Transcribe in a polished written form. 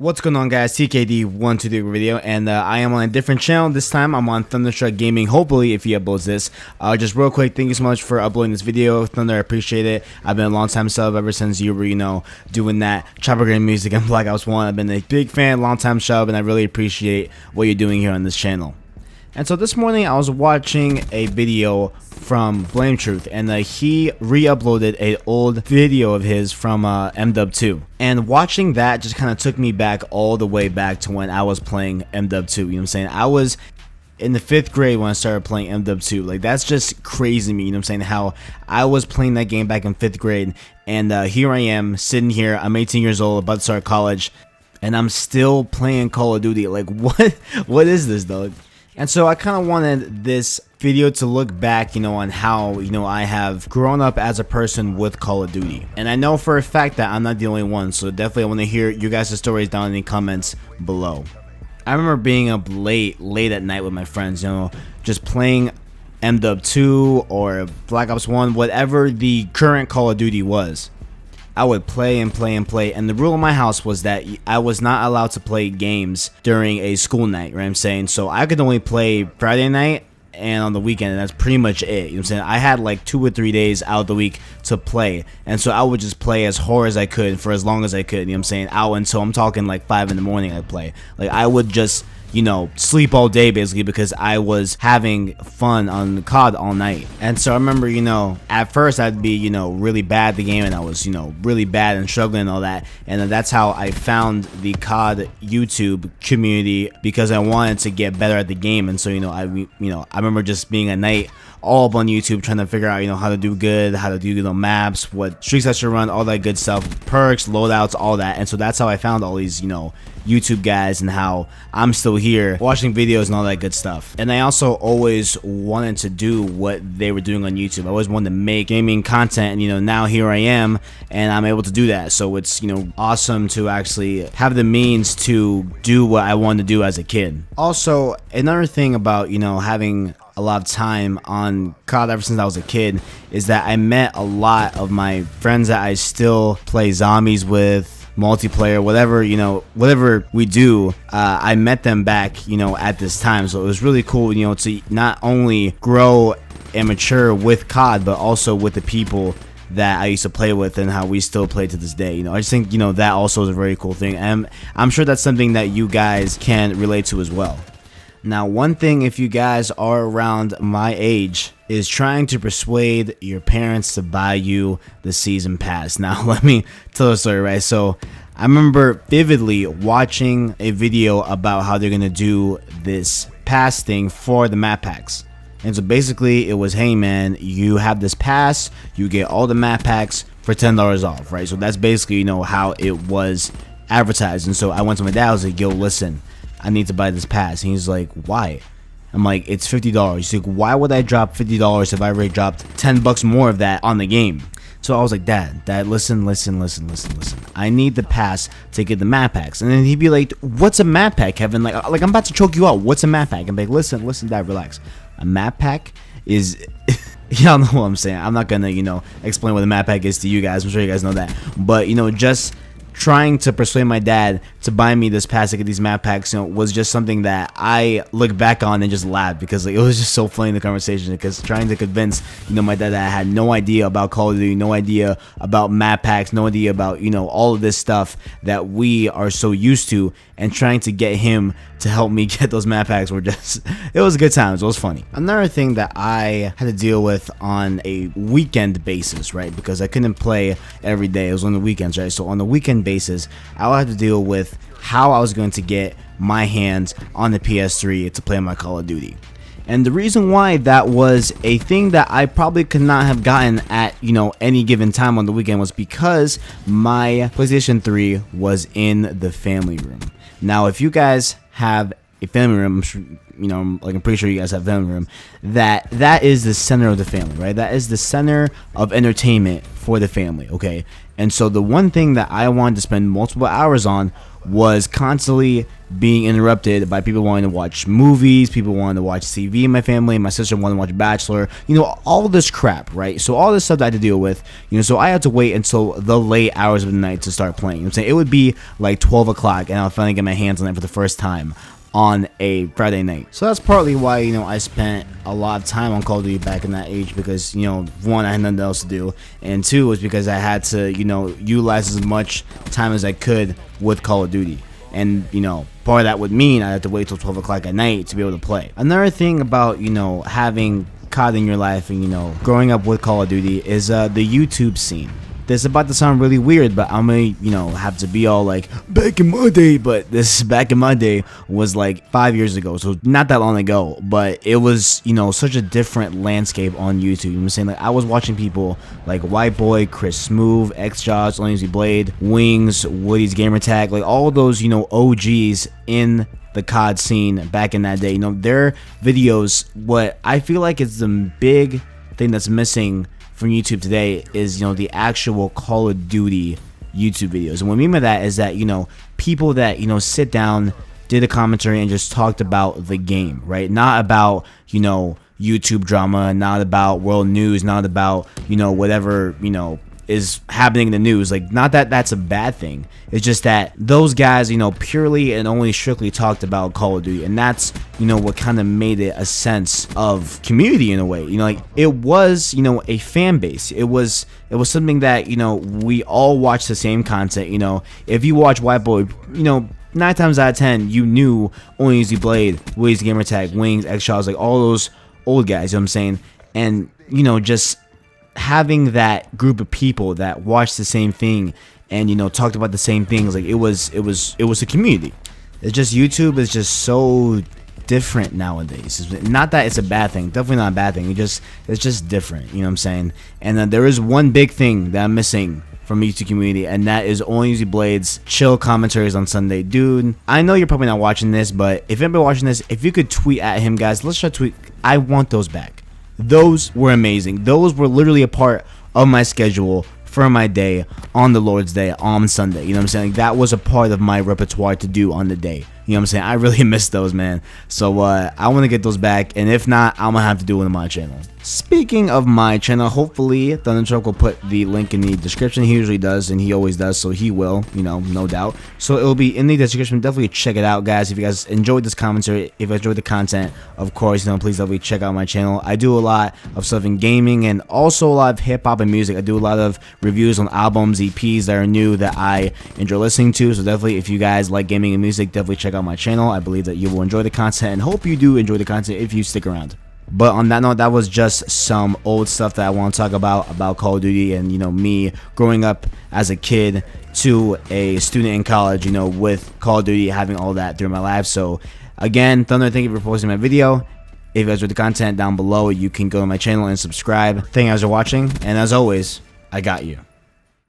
What's going on, guys? TKD123 video, and I am on a different channel. This time I'm on Thunderstruck Gaming. Hopefully if he uploads this, just real quick, thank you so much for uploading this video, Thunder. I appreciate it. I've been a long time sub ever since you were doing that Chopper Game music and Black Ops 1. I've been a big fan, long time sub, and I really appreciate what you're doing here on this channel. And so this morning I was watching a video from Blame Truth, and he re-uploaded an old video of his from MW2. And watching that just kind of took me back all the way back to when I was playing MW2. You know what I'm saying? I was in the 5th grade when I started playing MW2. Like, that's just crazy to me, you know what I'm saying? How I was playing that game back in 5th grade, and here I am sitting here. I'm 18 years old, about to start college, and I'm still playing Call of Duty. Like, what is this, though? And so I kind of wanted this video to look back, on how, I have grown up as a person with Call of Duty. And I know for a fact that I'm not the only one, so definitely I want to hear you guys' stories down in the comments below. I remember being up late at night with my friends, just playing MW2 or Black Ops 1, whatever the current Call of Duty was. I would play and play and play, and the rule in my house was that I was not allowed to play games during a school night, right? I'm saying, so I could only play Friday night and on the weekend, and that's pretty much it. You know what I'm saying? I had like 2 or 3 days out of the week to play, and so I would just play as hard as I could for as long as I could. You know what I'm saying? Out until I'm talking like 5 in the morning. I'd play. Like, I would just sleep all day basically, because I was having fun on COD all night. And so I remember, at first I'd be, really bad at the game, and I was, really bad and struggling and all that. And that's how I found the COD YouTube community, because I wanted to get better at the game. And so, I remember just being at night all up on YouTube trying to figure out, how to do good, how to do, maps, what streaks I should run, all that good stuff, perks, loadouts, all that. And so that's how I found all these, YouTube guys, and how I'm still here watching videos and all that good stuff. And I also always wanted to do what they were doing on YouTube. I always wanted to make gaming content, and now here I am, and I'm able to do that. So it's awesome to actually have the means to do what I wanted to do as a kid. Also, another thing about having a lot of time on COD ever since I was a kid is that I met a lot of my friends that I still play zombies with, multiplayer, whatever we do. I met them back at this time, so it was really cool to not only grow and mature with COD, but also with the people that I used to play with and how we still play to this day. I just think that also is a very cool thing, and I'm sure that's something that you guys can relate to as well. Now, one thing, if you guys are around my age, is trying to persuade your parents to buy you the season pass. Now, let me tell a story, right? So, I remember vividly watching a video about how they're going to do this pass thing for the map packs. And so basically, it was, hey man, you have this pass, you get all the map packs for $10 off, right? So that's basically, how it was advertised. And so I went to my dad, I was like, yo, listen, I need to buy this pass. And he's like, why? I'm like, it's $50. He's like, why would I drop $50 if I already dropped 10 bucks more of that on the game? So I was like, Dad, listen. I need the pass to get the map packs. And then he'd be like, what's a map pack, Kevin? Like I'm about to choke you out. What's a map pack? I'm like, listen, Dad, relax. A map pack is y'all know what I'm saying. I'm not gonna, explain what a map pack is to you guys. I'm sure you guys know that. But, just trying to persuade my dad to buy me this pass to get these map packs, was just something that I look back on and just laugh, because it was just so funny in the conversation. Because trying to convince my dad that I had no idea about Call of Duty, no idea about map packs, no idea about all of this stuff that we are so used to, and trying to get him to help me get those map packs were just, it was good times. It was funny. Another thing that I had to deal with on a weekend basis, right, because I couldn't play every day, it was on the weekends, right? So on the weekend basis, I would have to deal with how I was going to get my hands on the PS3 to play my Call of Duty. And the reason why that was a thing that I probably could not have gotten at, any given time on the weekend, was because my PlayStation 3 was in the family room. Now, if you guys have a family room, I'm sure, I'm pretty sure you guys have a family room, that is the center of the family, right? That is the center of entertainment for the family, okay? And so the one thing that I wanted to spend multiple hours on was constantly being interrupted by people wanting to watch movies, people wanting to watch TV in my family, my sister wanted to watch Bachelor, all this crap, right? So all this stuff that I had to deal with, so I had to wait until the late hours of the night to start playing. I'm saying it would be like 12 o'clock and I'll finally get my hands on it for the first time on a Friday night. So that's partly why, I spent a lot of time on Call of Duty back in that age, because, one, I had nothing else to do, and two, was because I had to, utilize as much time as I could with Call of Duty. And, part of that would mean I had to wait till 12 o'clock at night to be able to play. Another thing about, having COD in your life and, growing up with Call of Duty is the YouTube scene. This is about to sound really weird, but I'm gonna, have to be all like, back in my day, but this back in my day was like 5 years ago, so not that long ago, but it was, such a different landscape on YouTube. I'm saying, like, I was watching people like White Boy, Chris Smooth, X-Jaws, Lazy Blade, Wings, Woody's Gamertag, like all those, OGs in the COD scene back in that day. Their videos, what I feel like is the big thing that's missing from YouTube today is, the actual Call of Duty YouTube videos. And what I mean by that is that, people that, sit down, did a commentary and just talked about the game, right? Not about, YouTube drama, not about world news, not about, whatever, is happening in the news. Like, not that that's a bad thing. It's just that those guys, purely and only strictly talked about Call of Duty, and that's, what kind of made it a sense of community in a way. Like, it was, a fan base. It was something that, we all watched the same content. If you watch White Boy, 9 times out of 10, you knew Only Easy Blade, Woody's Gamertag, Wings, X-Shaws, like all those old guys, what I'm saying? And, just having that group of people that watched the same thing and talked about the same things, like it was a community. It's just YouTube is just so different nowadays. It's not that it's a bad thing, definitely not a bad thing. It's just different, what I'm saying? And then there is one big thing that I'm missing from the YouTube community, and that is Only Easy Blade's chill commentaries on Sunday. Dude, I know you're probably not watching this, but if anybody watching this, if you could tweet at him, guys, let's try to tweet. I want those back. Those were amazing. Those were literally a part of my schedule for my day on the Lord's Day on Sunday. What I'm saying? Like, that was a part of my repertoire to do on the day. What I'm saying? I really miss those, man. So I want to get those back, and if not, I'm gonna have to do it on my channel. Speaking of my channel, hopefully Thunderstruck will put the link in the description. He usually does, and he always does, so he will, no doubt. So it'll be in the description. Definitely check it out, guys. If you guys enjoyed this commentary, if you enjoyed the content, of course, please definitely check out my channel. I do a lot of stuff in gaming and also a lot of hip-hop and music. I do a lot of reviews on albums, EPs that are new that I enjoy listening to. So definitely, if you guys like gaming and music, definitely check out my channel. I believe that you will enjoy the content, and hope you do enjoy the content if you stick around. But on that note, that was just some old stuff that I want to talk about Call of Duty and, me growing up as a kid to a student in college, with Call of Duty, having all that through my life. So again, Thunder, thank you for posting my video. If you guys enjoyed the content down below, you can go to my channel and subscribe. Thank you guys for watching, and as always, I got you.